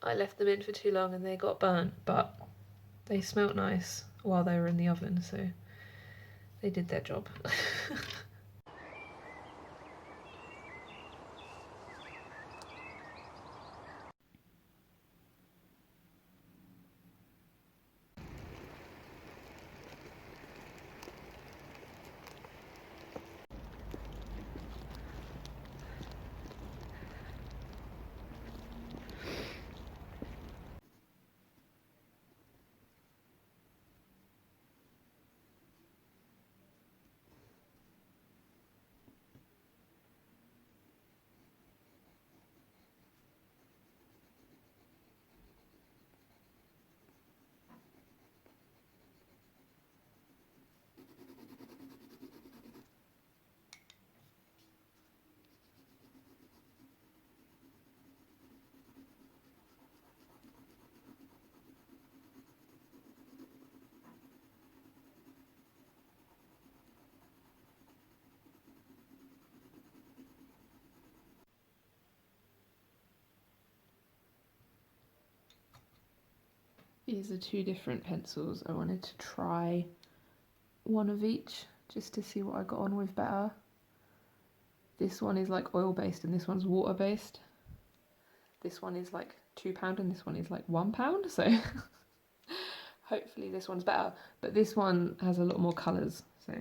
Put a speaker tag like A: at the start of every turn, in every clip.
A: I left them in for too long and they got burnt, but they smelt nice while they were in the oven, so they did their job. These are two different pencils. I wanted to try one of each just to see what I got on with better. This one is like oil based and this one's water based. This one is like £2 and this one is like £1, so hopefully this one's better. But this one has a lot more colours, so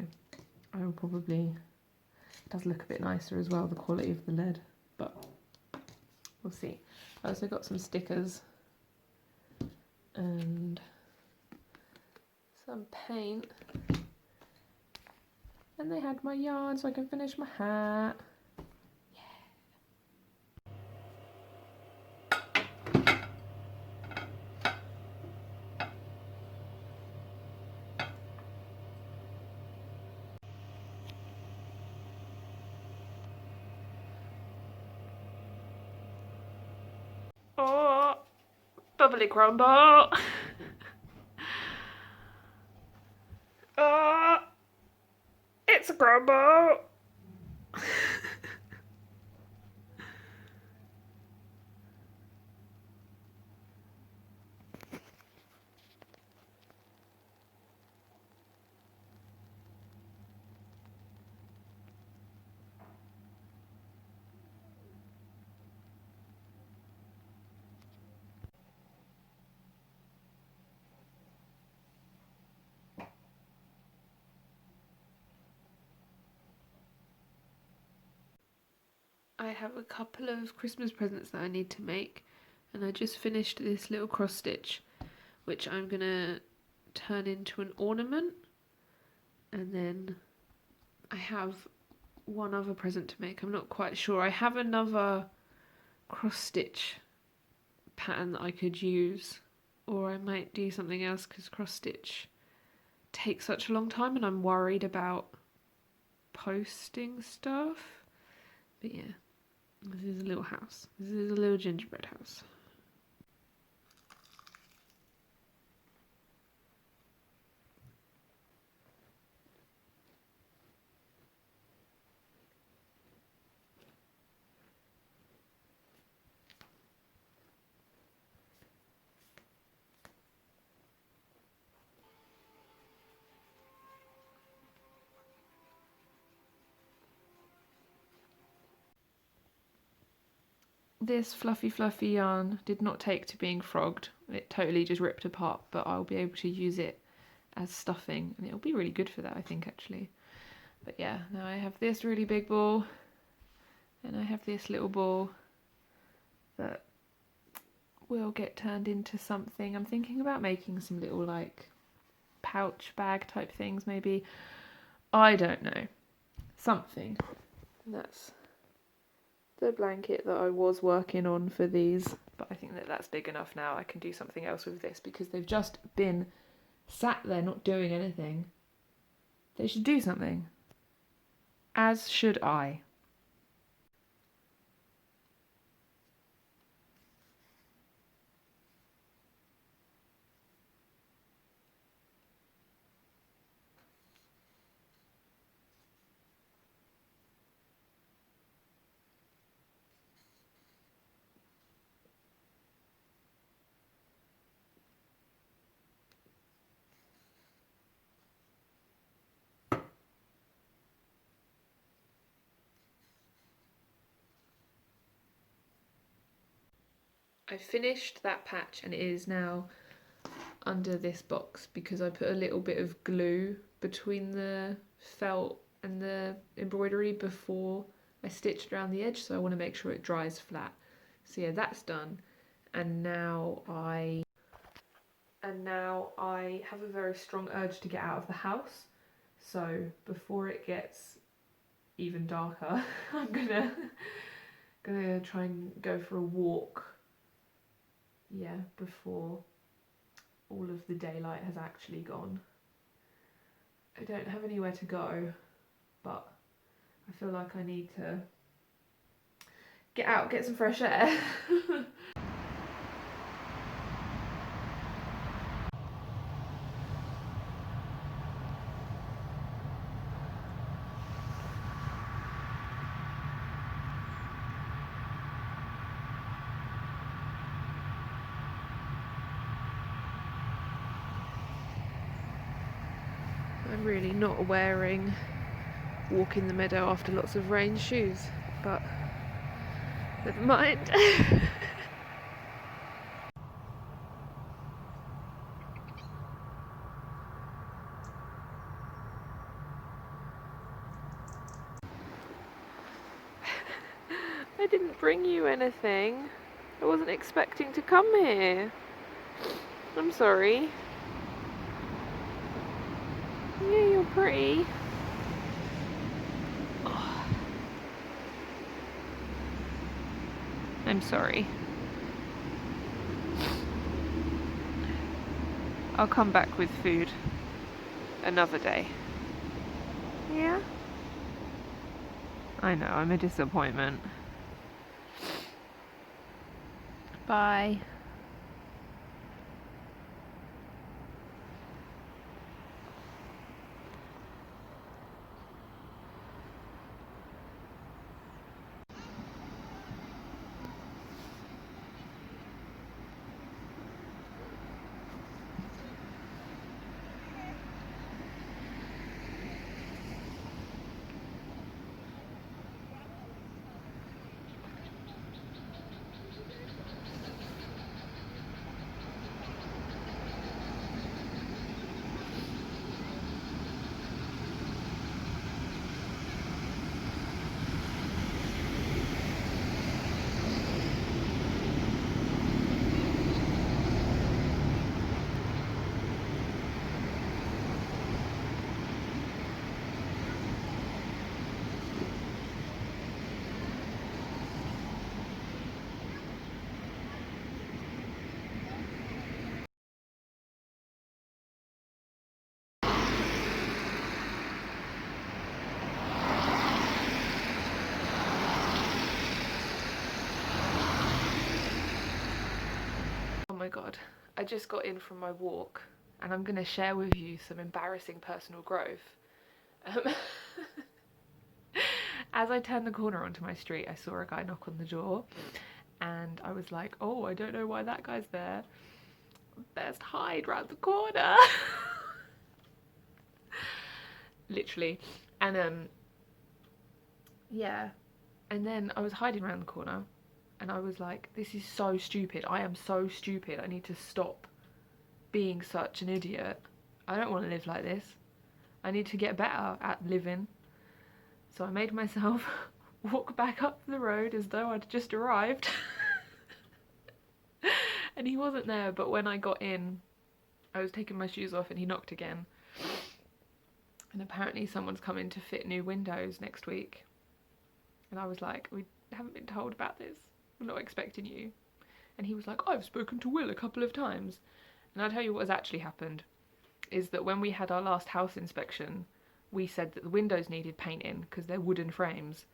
A: I will probably, it does look a bit nicer as well, the quality of the lead, but we'll see. I also got some stickers and some paint, and they had my yarn so I can finish my hat. Oh, bubbly crumble. Oh, it's a crumble. I have a couple of Christmas presents that I need to make, and I just finished this little cross stitch which I'm gonna turn into an ornament, and then I have one other present to make. I'm not quite sure. I have another cross stitch pattern that I could use, or I might do something else because cross stitch takes such a long time and I'm worried about posting stuff. But yeah, this is a little house. This is a little gingerbread house. This fluffy yarn did not take to being frogged. It totally just ripped apart, but I'll be able to use it as stuffing and it'll be really good for that, I think, actually. But yeah, now I have this really big ball and I have this little ball that will get turned into something. I'm thinking about making some little like pouch bag type things maybe. I don't know. Something. That's the blanket that I was working on for these, but I think that that's big enough now. I can do something else with this because they've just been sat there not doing anything. They should do something. As should I. I finished that patch and it is now under this box because I put a little bit of glue between the felt and the embroidery before I stitched around the edge, so I want to make sure it dries flat. So yeah, that's done. And now I have a very strong urge to get out of the house. So before it gets even darker, I'm gonna try and go for a walk. Yeah, before all of the daylight has actually gone. I don't have anywhere to go, but I feel like I need to get out, get some fresh air. I'm really not wearing walk in the meadow after lots of rain shoes, but never mind. I didn't bring you anything. I wasn't expecting to come here. I'm sorry. Yeah, you're pretty. Oh. I'm sorry. I'll come back with food another day. Yeah? I know, I'm a disappointment. Bye. Oh my god, I just got in from my walk and I'm going to share with you some embarrassing personal growth. As I turned the corner onto my street, I saw a guy knock on the door and I was like, oh, I don't know why that guy's there. Best hide round the corner. Literally. And yeah, and then I was hiding around the corner and I was like, this is so stupid. I am so stupid. I need to stop being such an idiot. I don't want to live like this. I need to get better at living. So I made myself walk back up the road as though I'd just arrived. And he wasn't there, but when I got in, I was taking my shoes off and he knocked again. And apparently someone's coming to fit new windows next week. And I was like, we haven't been told about this. We're not expecting you. And he was like, I've spoken to Will a couple of times. And I'll tell you what has actually happened, is that when we had our last house inspection, we said that the windows needed painting because they're wooden frames.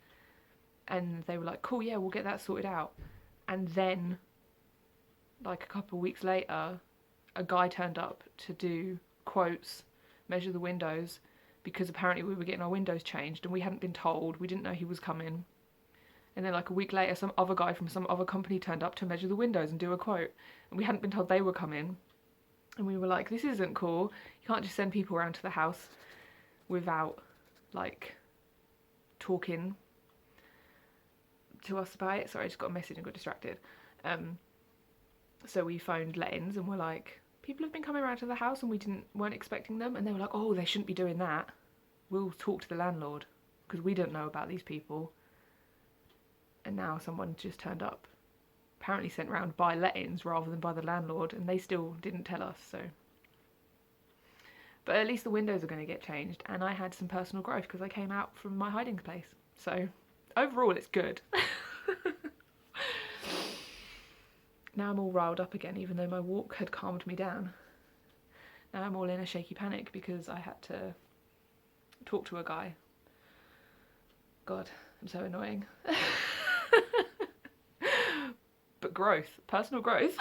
A: And they were like, cool, yeah, we'll get that sorted out. And then, like a couple of weeks later, a guy turned up to do quotes, measure the windows, because apparently we were getting our windows changed and we hadn't been told. We didn't know he was coming. And then like a week later, some other guy from some other company turned up to measure the windows and do a quote. And we hadn't been told they were coming. And we were like, this isn't cool. You can't just send people around to the house without, like, talking to us about it. Sorry, I just got a message and got distracted. So we phoned let-ins and were like, people have been coming around to the house and weren't expecting them, and they were like, oh, they shouldn't be doing that. We'll talk to the landlord because we don't know about these people. And now someone just turned up, apparently sent round by let-ins rather than by the landlord, and they still didn't tell us. So, but at least the windows are going to get changed, and I had some personal growth because I came out from my hiding place. So overall it's good. Now I'm all riled up again, even though my walk had calmed me down. Now I'm all in a shaky panic because I had to talk to a guy. God, I'm so annoying. But growth, personal growth.